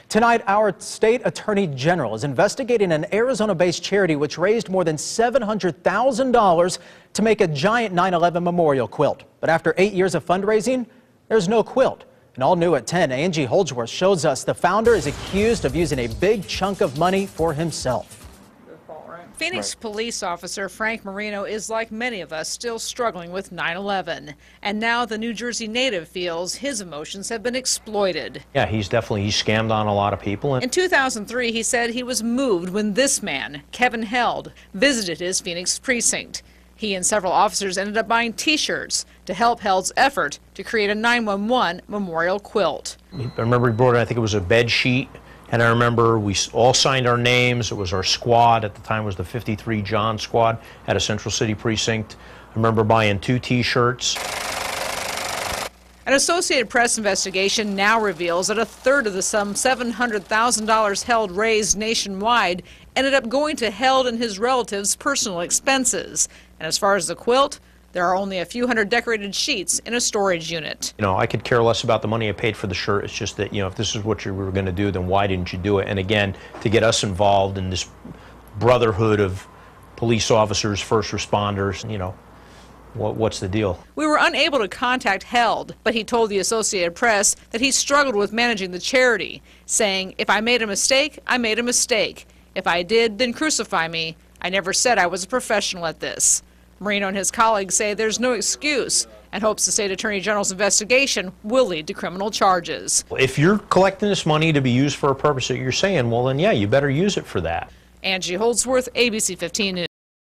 Tonight, our state attorney general is investigating an Arizona-based charity which raised more than $700,000 to make a giant 9/11 memorial quilt. But after 8 years of fundraising, there's no quilt. And all new at 10, Angie Holdsworth shows us the founder is accused of using a big chunk of money for himself. Phoenix police officer Frank Marino is like many of us still struggling with 9/11. And now the New Jersey native feels his emotions have been exploited. Yeah, he's scammed on a lot of people. In 2003, he said he was moved when this man, Kevin Held, visited his Phoenix precinct. He and several officers ended up buying T-shirts to help Held's effort to create a 911 memorial quilt. I remember he brought, I think it was a bed sheet. And I remember we all signed our names. It was our squad. At the time it was the 53 John squad at a Central City precinct. I remember buying 2 T-shirts. An Associated Press investigation now reveals that a third of the some $700,000 Held raised nationwide ended up going to Held and his relatives' personal expenses. And as far as the quilt, there are only a few hundred decorated sheets in a storage unit. You know, I could care less about the money I paid for the shirt. It's just that, you know, if this is what you were going to do, then why didn't you do it? And again, to get us involved in this brotherhood of police officers, first responders, you know, what's the deal? We were unable to contact Held, but he told the Associated Press that he struggled with managing the charity, saying, "If I made a mistake, I made a mistake. If I did, then crucify me. I never said I was a professional at this." Marino and his colleagues say there's no excuse and hopes the state attorney general's investigation will lead to criminal charges. If you're collecting this money to be used for a purpose that you're saying, well then yeah, you better use it for that. Angie Holdsworth, ABC 15 News.